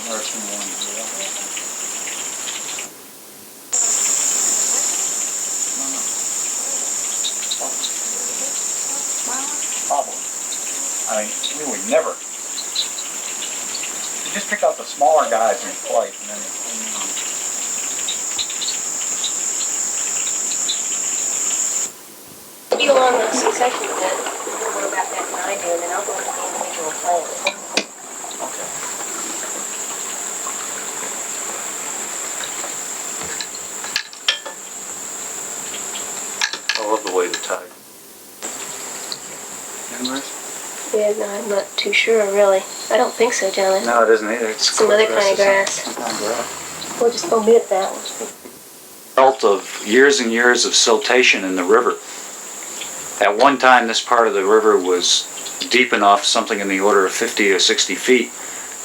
never seen one do that. Probably. I mean, we would never. You just pick out the smaller guys in flight, and then You along the succession of that, a little more about that than I do, and then I'll go into the individual plants. okay. I love the way the tide. Yeah, no, I'm not too sure, really. I don't think so, John. No, it isn't either. It's some other kind of grass. Some kind of grass. We'll just omit that one. Result of years and years of siltation in the river. At one time, this part of the river was deep enough, something in the order of 50 or 60 feet,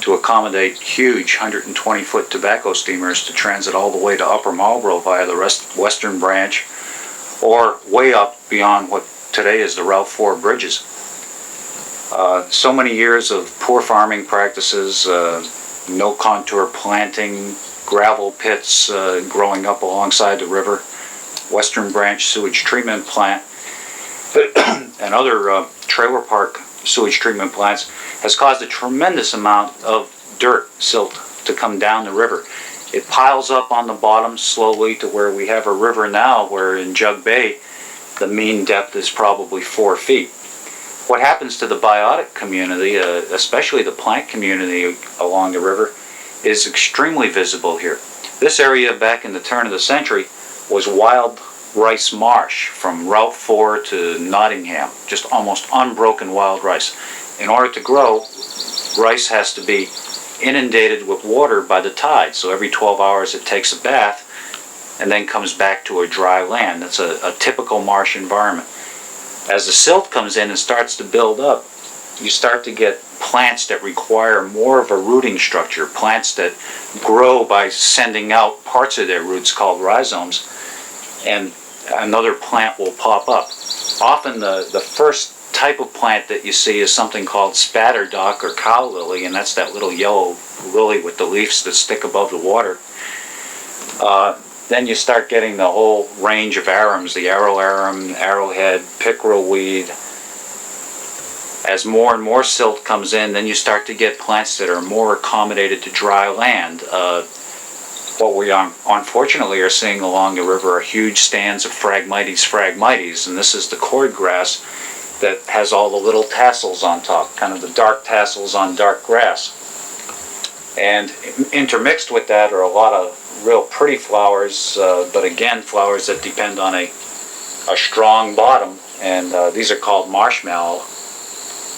to accommodate huge 120-foot tobacco steamers to transit all the way to Upper Marlboro via the western branch, or way up beyond what today is the Route 4 bridges. So many years of poor farming practices, no contour planting, gravel pits growing up alongside the river, Western Branch sewage treatment plant, and other trailer park sewage treatment plants has caused a tremendous amount of dirt, silt, to come down the river. It piles up on the bottom slowly to where we have a river now where in Jug Bay the mean depth is probably 4 feet. What happens to the biotic community, especially the plant community along the river, is extremely visible here. This area back in the turn of the century was wild rice marsh from Route 4 to Nottingham, just almost unbroken wild rice. In order to grow, rice has to be inundated with water by the tide, so every 12 hours it takes a bath and then comes back to a dry land. That's a typical marsh environment. As the silt comes in and starts to build up, you start to get plants that require more of a rooting structure, plants that grow by sending out parts of their roots called rhizomes, and another plant will pop up. Often the first type of plant that you see is something called spatterdock or cow lily, and that's that little yellow lily with the leaves that stick above the water. Then you start getting the whole range of arums, the arrow arum, arrowhead, pickerel weed. As more and more silt comes in, then you start to get plants that are more accommodated to dry land. What we unfortunately are seeing along the river are huge stands of Phragmites, and this is the cordgrass that has all the little tassels on top, kind of the dark tassels on dark grass. And intermixed with that are a lot of real pretty flowers, but again, flowers that depend on a strong bottom, and these are called marshmallow.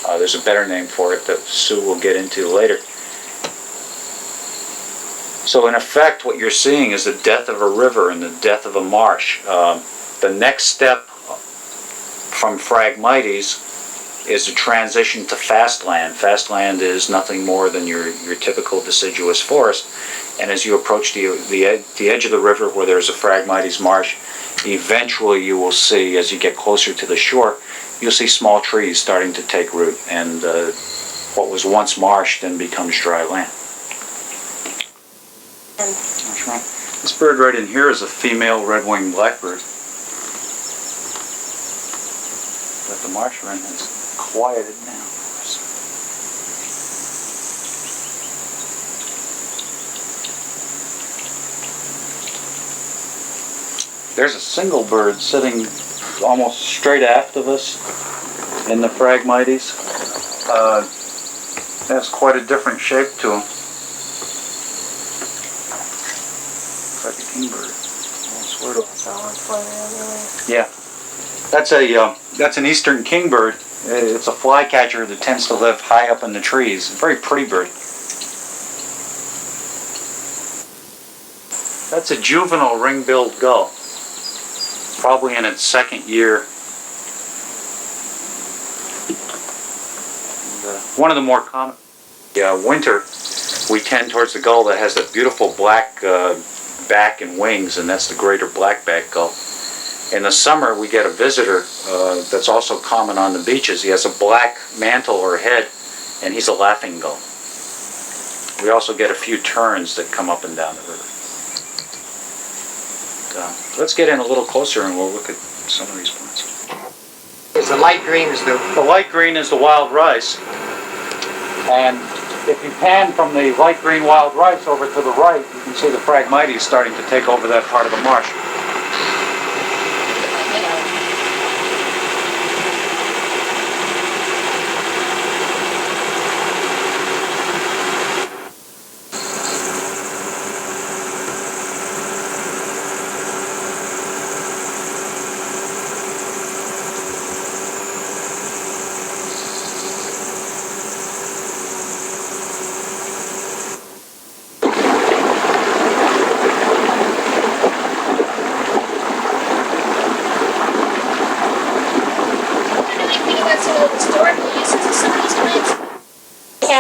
There's a better name for it that Sue will get into later. So in effect, what you're seeing is the death of a river and the death of a marsh. The next step from Phragmites is a transition to fastland. Fastland is nothing more than your typical deciduous forest. And as you approach the edge of the river where there's a Phragmites marsh, eventually you will see, as you get closer to the shore, you'll see small trees starting to take root, and what was once marsh then becomes dry land. That's right. This bird right in here is a female red-winged blackbird that the marsh wren has quieted now for us. There's a single bird sitting almost straight aft of us in the Phragmites. Has quite a different shape to him. It's like a kingbird. Yeah, that's an eastern kingbird. It's a flycatcher that tends to live high up in the trees. A very pretty bird. That's a juvenile ring-billed gull. Probably in its second year. And, one of the more common, winter, we tend towards the gull that has that beautiful black back and wings, and that's the greater blackback gull. In the summer, we get a visitor that's also common on the beaches. He has a black mantle or head, and he's a laughing gull. We also get a few terns that come up and down the river. Let's get in a little closer and we'll look at some of these plants. The light green is the light green is the wild rice. And if you pan from the light green wild rice over to the right, you can see the Phragmites starting to take over that part of the marsh.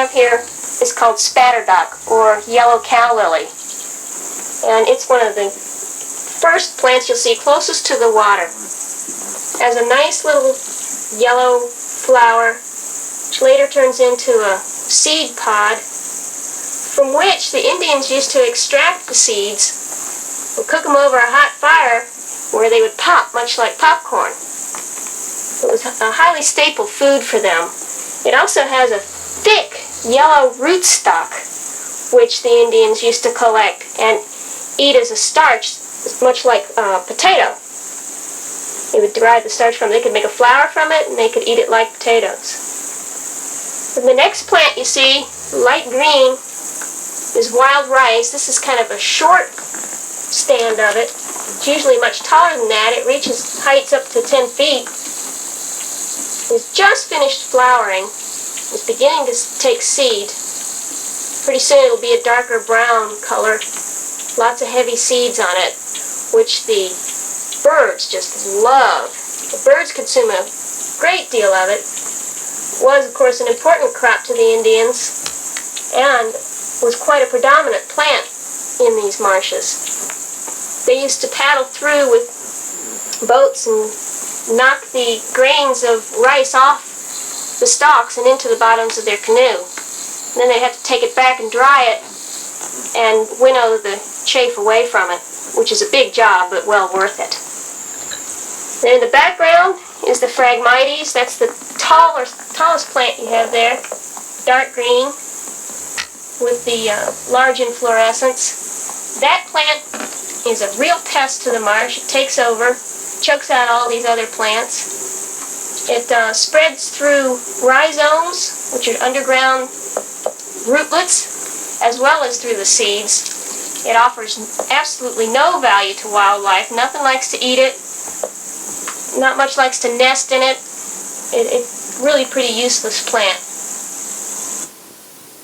Here is called spatterdock, or yellow cow lily, and it's one of the first plants you'll see closest to the water. It has a nice little yellow flower, which later turns into a seed pod, from which the Indians used to extract the seeds and cook them over a hot fire where they would pop, much like popcorn. It was a highly staple food for them. It also has a thick yellow rootstock, which the Indians used to collect and eat as a starch, much like potato. They would derive the starch from it. They could make a flour from it, and they could eat it like potatoes. And the next plant you see, light green, is wild rice. This is kind of a short stand of it. It's usually much taller than that. It reaches heights up to 10 feet. It's just finished flowering. It's beginning to take seed. Pretty soon it'll be a darker brown color. Lots of heavy seeds on it, which the birds just love. The birds consume a great deal of it. It was, of course, an important crop to the Indians and was quite a predominant plant in these marshes. They used to paddle through with boats and knock the grains of rice off the stalks and into the bottoms of their canoe. And then they had to take it back and dry it and winnow the chaff away from it, which is a big job, but well worth it. Then in the background is the Phragmites. That's the tallest plant you have there, dark green with the large inflorescence. That plant is a real pest to the marsh. It takes over, chokes out all these other plants. It spreads through rhizomes, which are underground rootlets, as well as through the seeds. It offers absolutely no value to wildlife. Nothing likes to eat it. Not much likes to nest in it. It's really a pretty useless plant.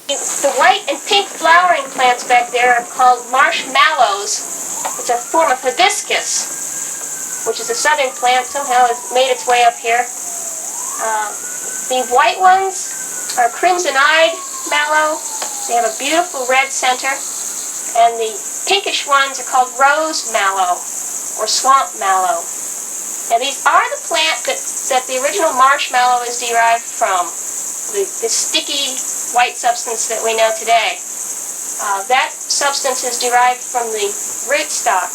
The white and pink flowering plants back there are called marsh mallows. It's a form of hibiscus, which is a southern plant. Somehow it's made its way up here. The white ones are crimson-eyed mallow. They have a beautiful red center. And the pinkish ones are called rose mallow or swamp mallow. Now these are the plant that the original marshmallow is derived from, the sticky white substance that we know today. That substance is derived from the rootstock.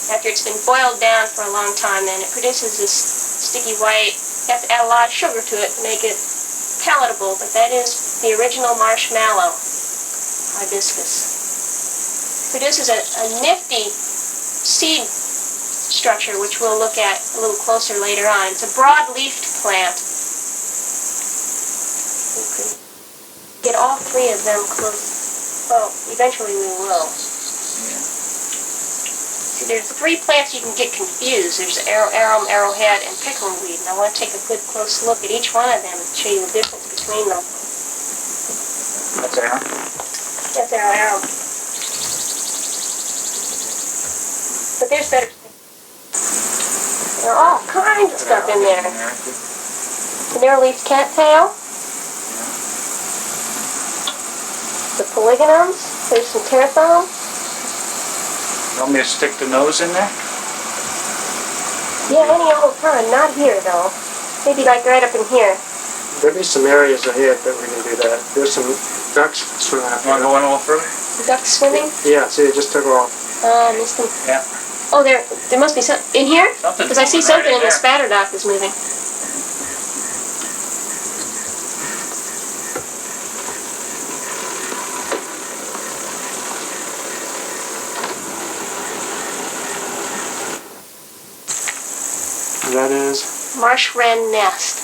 After it's been boiled down for a long time, then it produces this sticky white. You have to add a lot of sugar to it to make it palatable, but that is the original marshmallow hibiscus. It produces a nifty seed structure, which we'll look at a little closer later on. It's a broad-leafed plant. We could get all three of them close. Well, eventually we will. There's three plants you can get confused. There's arum, arrowhead, and pickleweed. And I want to take a good close look at each one of them and show you the difference between them. That's arum? That's arum. But there's better. There are all kinds of stuff in there. The narrow-leafed cattail. The polygonums. There's some terrathome. You want me to stick the nose in there? Yeah, any old time. Not here, though. Maybe like right up in here. There'll be some areas ahead that we can do that. There's some Swim after. Want to go in a little further? Duck swimming? Yeah, see, it just took off. Missed them. Yeah. Oh, there must be some in here? Something's Because I see moving right something in in the there. spatter dock is moving. That is. Marsh wren nest.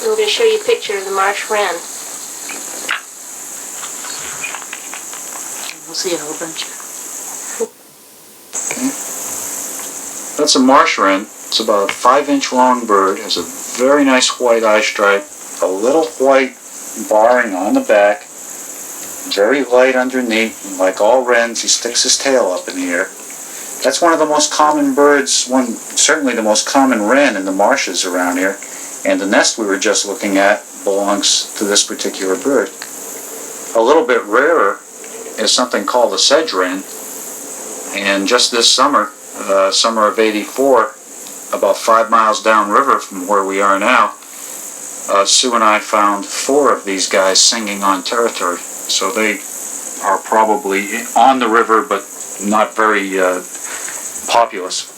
I'm going to show you a picture of the marsh wren. We'll see a whole bunch. That's a marsh wren. It's about a 5-inch long bird. Has a very nice white eye stripe, a little white barring on the back, very light underneath. And like all wrens, he sticks his tail up in the air. That's one of the most common birds, certainly the most common wren in the marshes around here. And the nest we were just looking at belongs to this particular bird. A little bit rarer is something called a sedge wren. And just this summer, summer of '84, about 5 miles downriver from where we are now, Sue and I found 4 of these guys singing on territory. So they are probably on the river, but not very populous.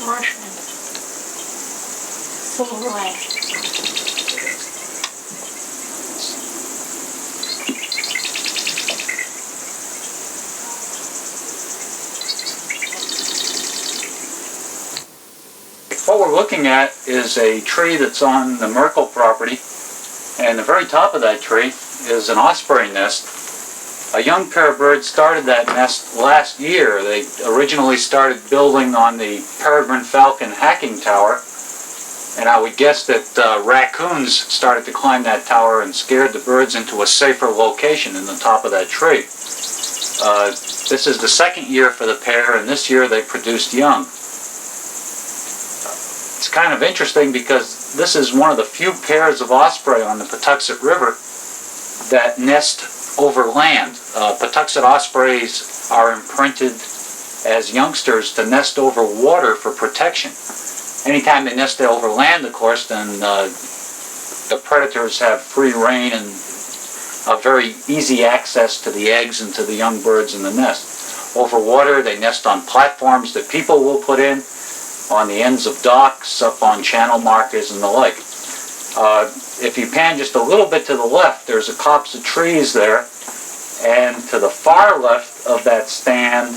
Marsh wren. Singing away. What we're looking at is a tree that's on the Merkel property, and the very top of that tree is an osprey nest. A young pair of birds started that nest last year. They originally started building on the peregrine falcon hacking tower, and I would guess that raccoons started to climb that tower and scared the birds into a safer location in the top of that tree. This is the second year for the pair, and this year they produced young. It's kind of interesting because this is one of the few pairs of osprey on the Patuxent River that nest over land. Patuxent ospreys are imprinted as youngsters to nest over water for protection. Anytime they nest over land, of course, then the predators have free reign and a very easy access to the eggs and to the young birds in the nest. Over water, they nest on platforms that people will put in, on the ends of docks, up on channel markers and the like. If you pan just a little bit to the left, there's a copse of trees there, and to the far left of that stand,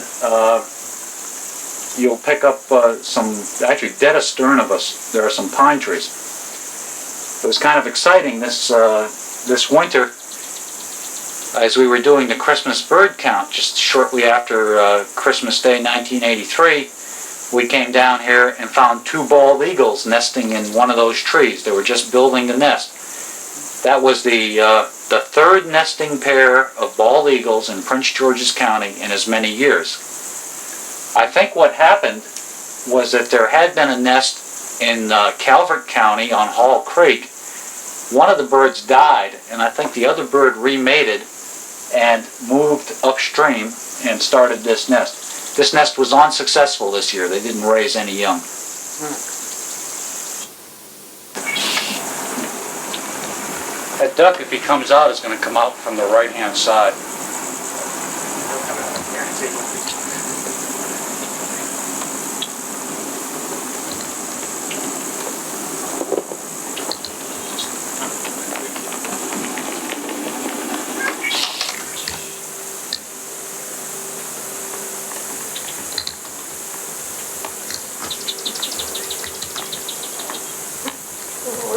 you'll pick up actually dead astern of us, there are some pine trees. It was kind of exciting this winter, as we were doing the Christmas bird count just shortly after Christmas Day 1983. We came down here and found 2 bald eagles nesting in one of those trees. They were just building the nest. That was the 3rd nesting pair of bald eagles in Prince George's County in as many years. I think what happened was that there had been a nest in Calvert County on Hall Creek. One of the birds died, and I think the other bird remated and moved upstream and started this nest. This nest was unsuccessful this year. They didn't raise any young. That duck, if he comes out, is going to come out from the right-hand side.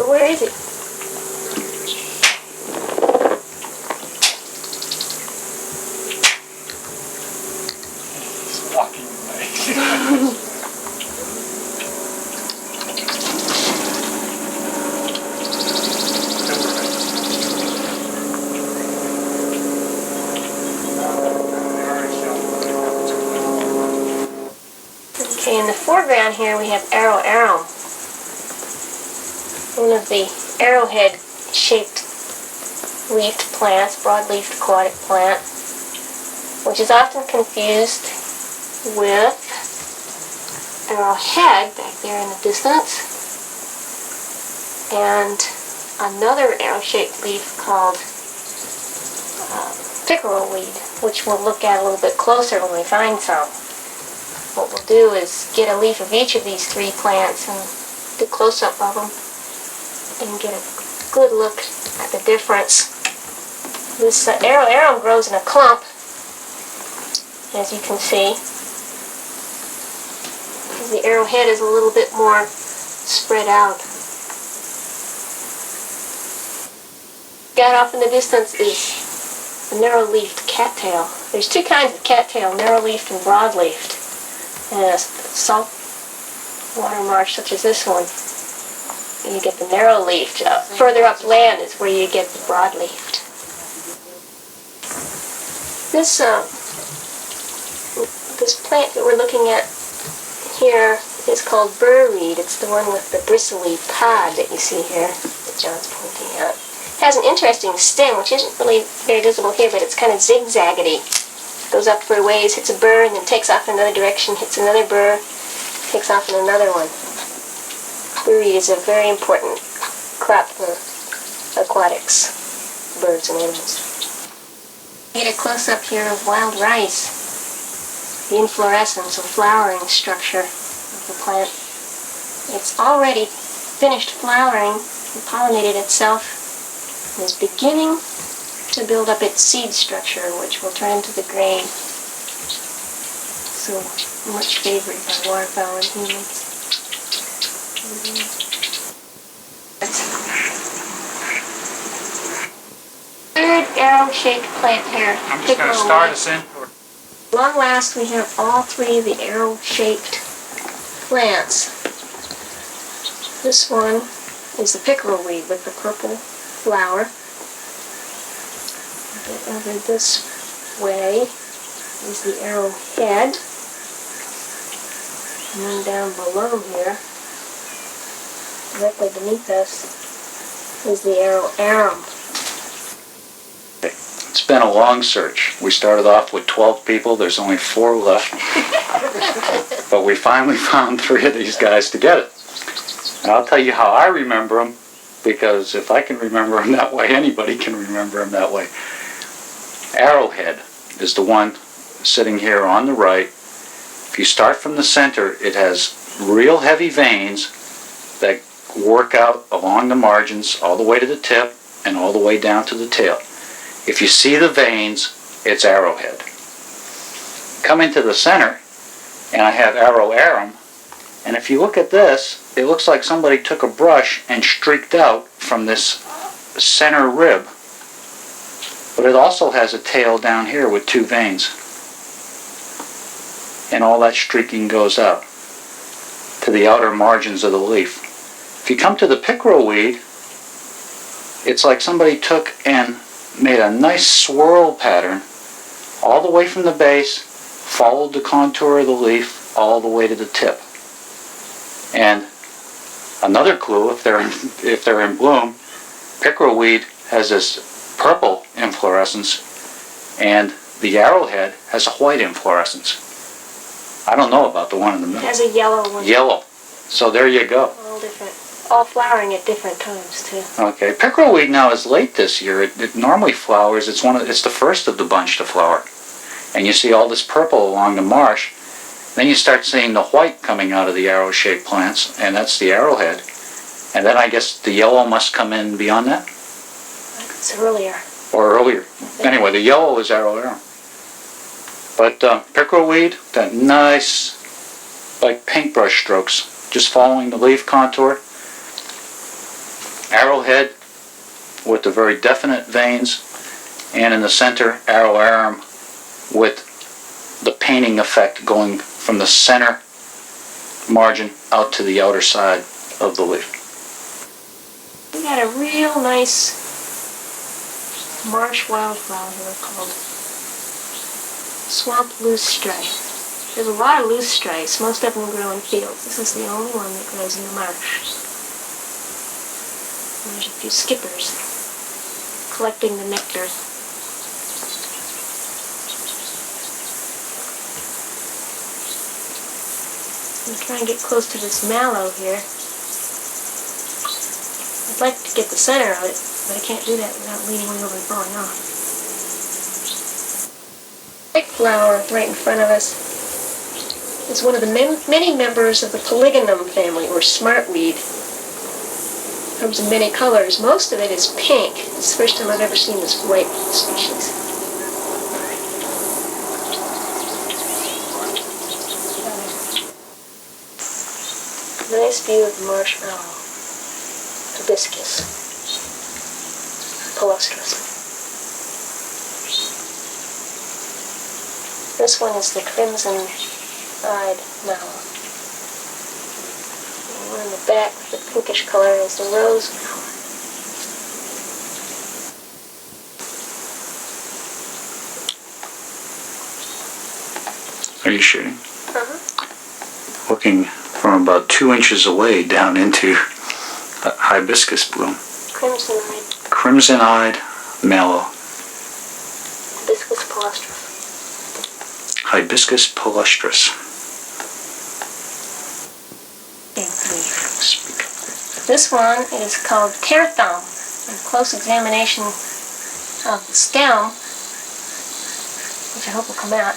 Where is it? He's walking away. Okay, in the foreground here we have arrow arum, one of the arrowhead-shaped leafed plants, broad-leafed aquatic plant, which is often confused with arrowhead back there in the distance, and another arrow-shaped leaf called pickerel weed, which we'll look at a little bit closer when we find some. What we'll do is get a leaf of each of these three plants and do a close-up of them and get a good look at the difference. This arum grows in a clump, as you can see. The arrowhead is a little bit more spread out. Got off in the distance is the narrow-leafed cattail. There's two kinds of cattail, narrow-leafed and broad-leafed. In a salt water marsh such as this one, you get the narrow-leafed. Further upland is where you get the broad-leafed. This plant that we're looking at here is called burrweed. It's the one with the bristly pod that you see here that John's pointing out. It has an interesting stem, which isn't really very visible here, but it's kind of zigzaggedy. Goes up for a ways, hits a burr, and then takes off in another direction, hits another burr, takes off in another one. Burrweed is a very important crop for aquatics, birds and animals. Get a close-up here of wild rice, the inflorescence or flowering structure of the plant. It's already finished flowering and pollinated itself and is beginning to build up its seed structure, which will turn into the grain so much favored by waterfowl and humans. Third arrow-shaped plant here. I'm just going to start us in. Long last, we have all three of the arrow-shaped plants. This one is the pickerel weed with the purple flower. Over this way is the arrowhead. And then down below here, directly beneath us, is the arum. It's been a long search. We started off with 12 people. There's only 4 left. But we finally found 3 of these guys to get it. And I'll tell you how I remember them, because if I can remember them that way, anybody can remember them that way. Arrowhead is the one sitting here on the right. If you start from the center, it has real heavy veins that work out along the margins all the way to the tip and all the way down to the tail. If you see the veins, it's arrowhead. Come into the center, and I have arum. And if you look at this, it looks like somebody took a brush and streaked out from this center rib. But it also has a tail down here with 2 veins. And all that streaking goes out to the outer margins of the leaf. If you come to the pickerel weed, it's like somebody took and made a nice swirl pattern all the way from the base, followed the contour of the leaf all the way to the tip. And another clue, if they're in bloom, pickerel weed has this purple inflorescence, and the arrowhead has a white inflorescence. I don't know about the one in the middle. It has a yellow one. Yellow. So there you go. All different. All flowering at different times too. Okay, pickerel weed now is late this year. It normally flowers. It's the first of the bunch to flower, and you see all this purple along the marsh. Then you start seeing the white coming out of the arrow-shaped plants, and that's the arrowhead. And then I guess the yellow must come in beyond that, It's earlier. or earlier. Anyway, the yellow is arum. But pickerel weed, that nice, like paintbrush strokes, just following the leaf contour. Arrowhead with the very definite veins, and in the center, arum with the painting effect going from the center margin out to the outer side of the leaf. We got a real nice marsh wildflower here called swamp loosestrife. There's a lot of loosestrifes. Most of them grow in fields. This is the only one that grows in the marsh. And there's a few skippers collecting the nectar. I'm trying to get close to this mallow here. I'd like to get the center of it, but I can't do that without leaning way over and falling off. Big flower right in front of us is one of the many members of the polygonum family, or smartweed. It comes in many colors. Most of it is pink. It's the first time I've ever seen this white species. Nice view of the marshmallow. Hibiscus. Palustris. This one is the crimson-eyed mallow. The one in the back, the pinkish color, is the rose mallow. Are you shooting? Uh-huh. Looking from about 2 inches away down into a hibiscus bloom. Crimson-eyed. Crimson-eyed mallow. Hibiscus palustris. Hibiscus palustris. This one is called tear thumb. A close examination of the stem, which I hope will come out,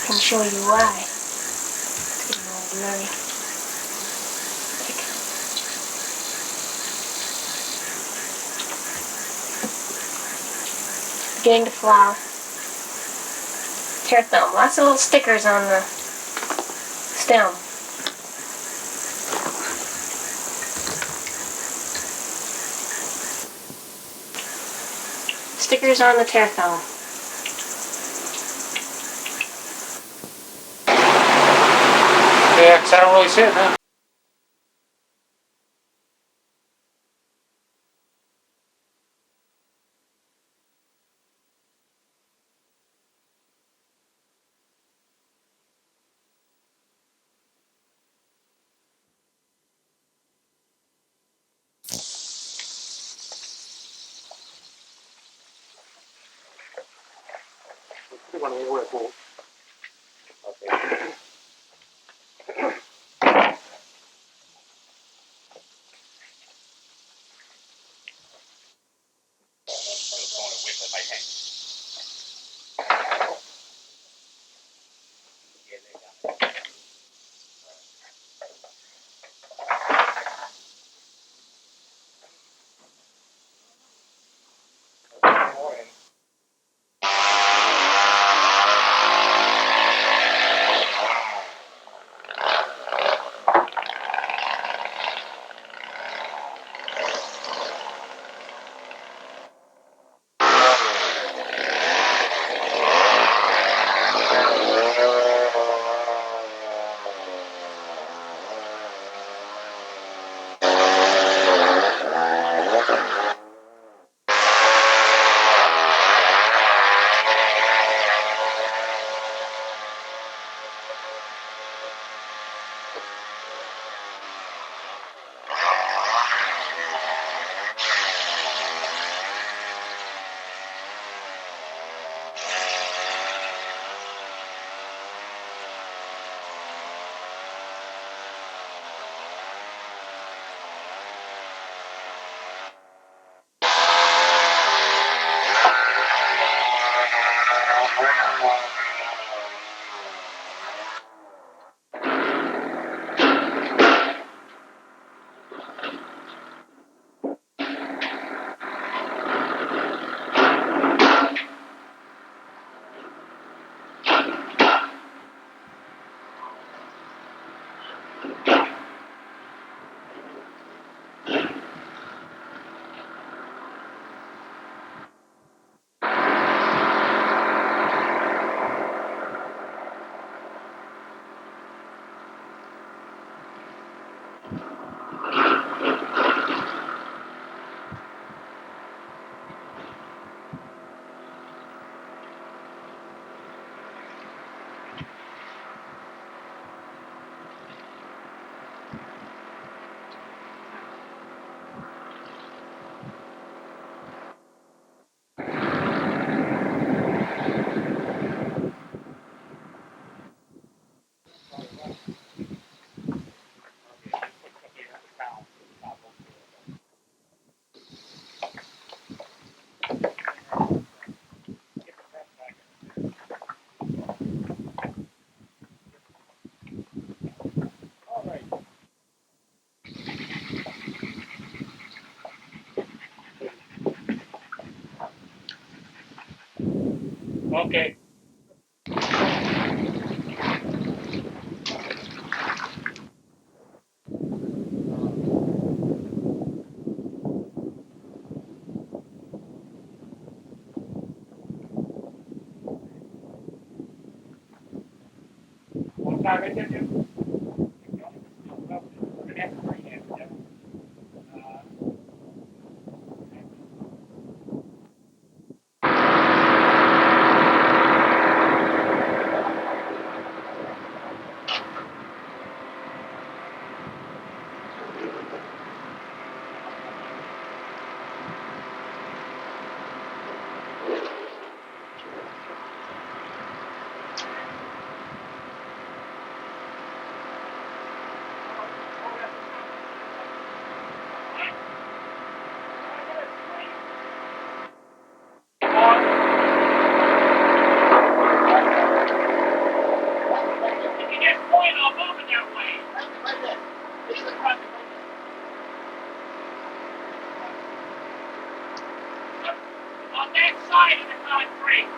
can show you why. It's getting all blurry. Beginning to flower. Tear thumb. Lots of little stickers on the stem. Stickers on the tear thumb. Yeah, 'cause I don't really see it now. Okay. One time I did it. On that side of the concrete.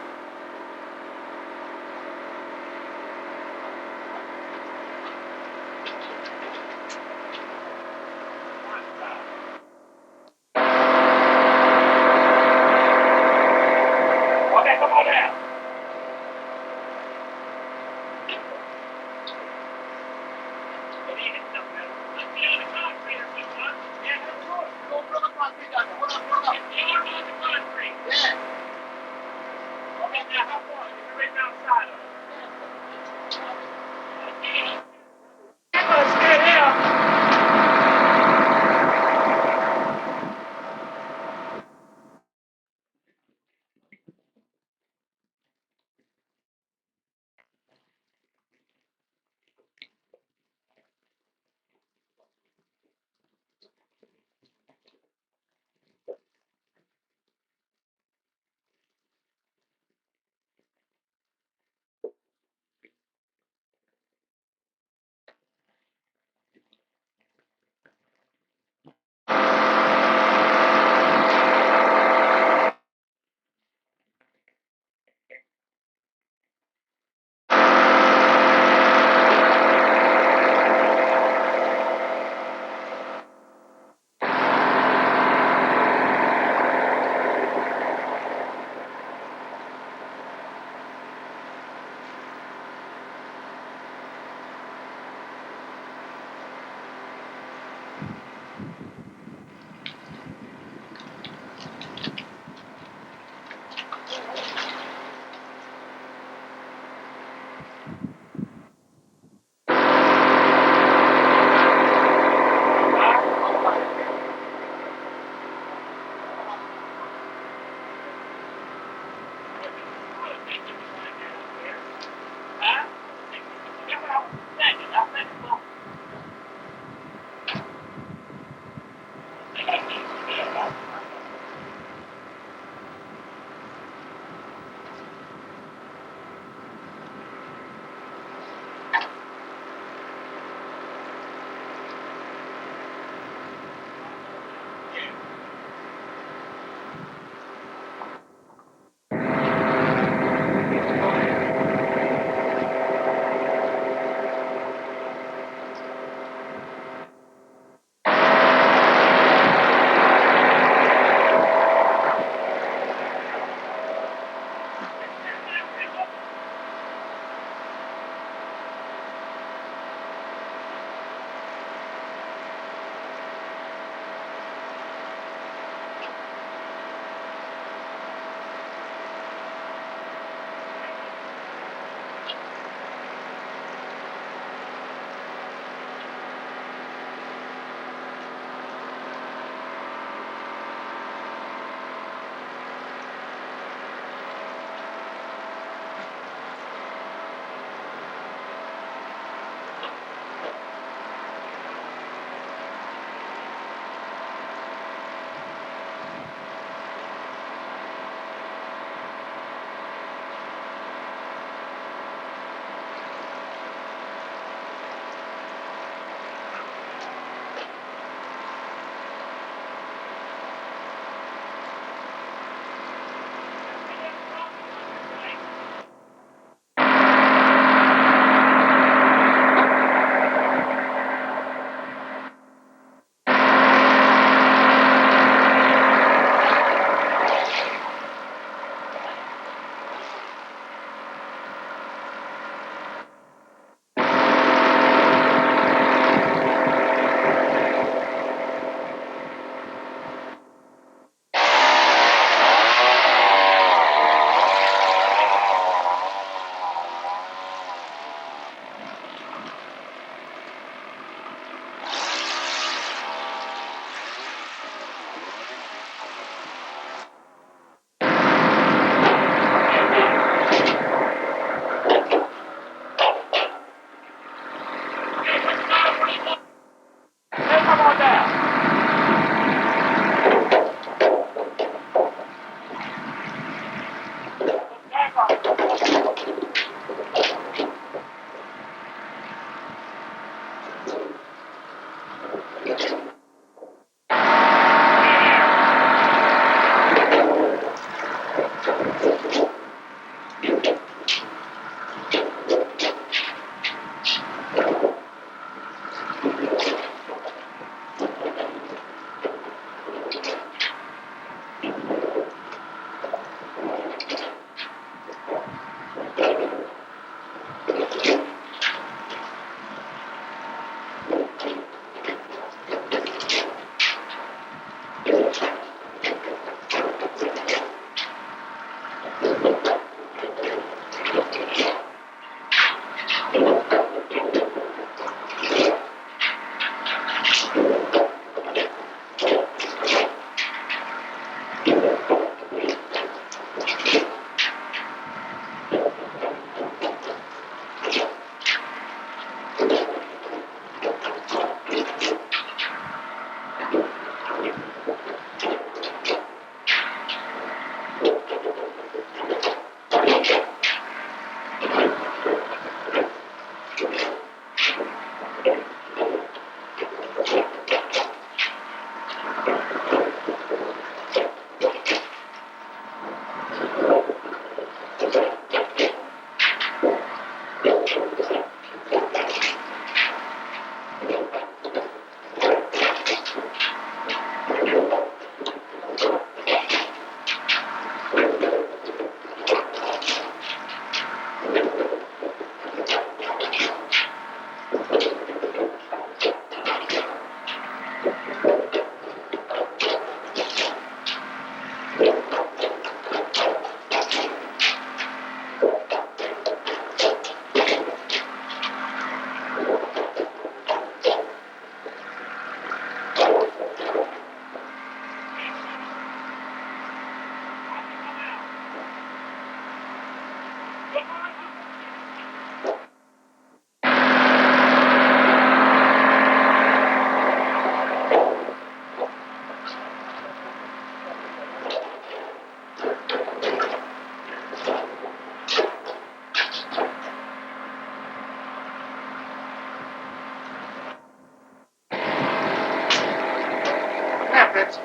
Okay, come on down. You need it, let's be on the concrete or something, huh? Yeah, that's good. Don't throw the concrete down there. Hold up, hold up. Get the arm on the concrete. Yeah. Okay, now how far? You're right outside of it. Okay. on, Fritz.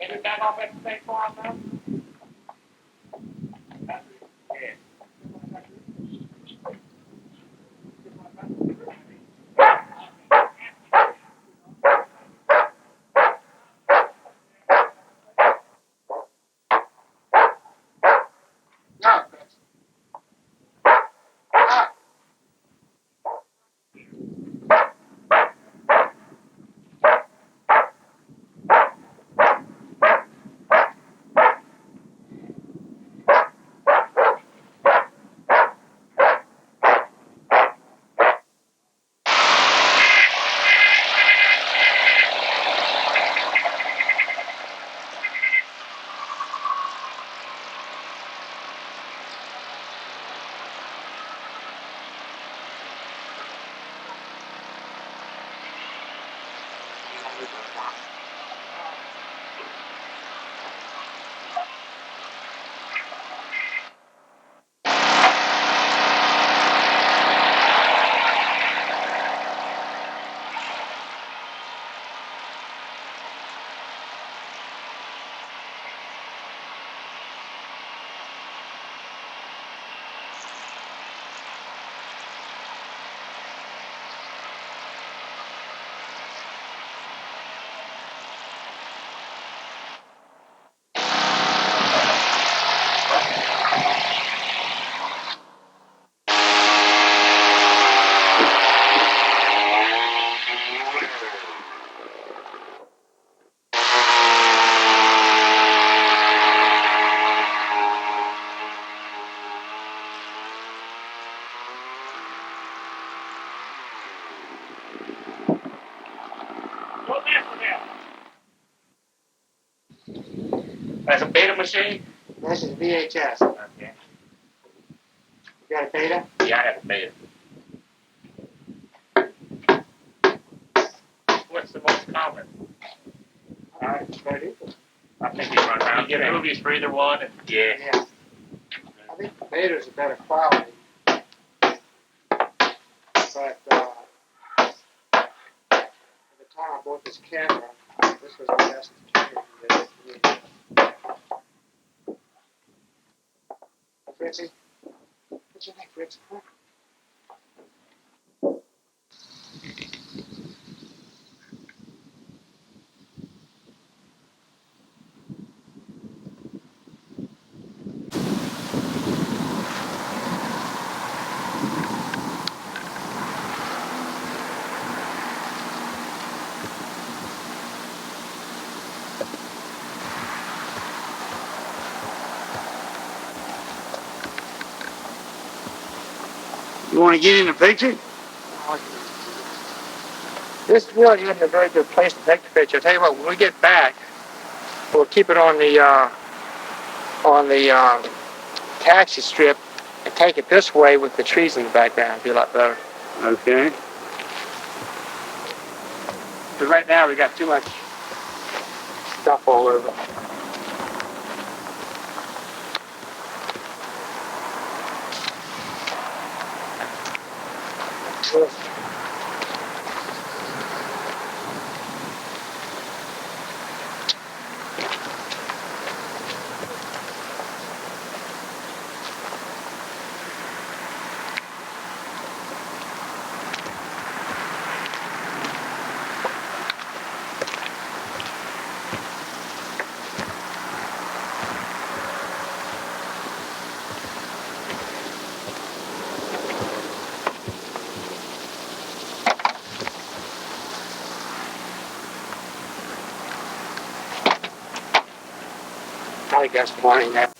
Maybe back off at the same farm now? What's that for now? That's a beta machine? This is VHS. Okay. You got a beta? Yeah, I have a beta. What's the most common? I think you run around. You get movies for either one. And yeah. Yeah. I think the beta's a better quality. But at the time I bought this camera, this was the best camera that I could. Fritzy? What's your name, Fritz? Huh? You want to get in the picture? This really isn't a very good place to take the picture. I'll tell you what, when we get back, we'll keep it on the taxi strip and take it this way with the trees in the background. It'd be a lot better. Okay. But right now we got too much stuff all over. I guess morning now.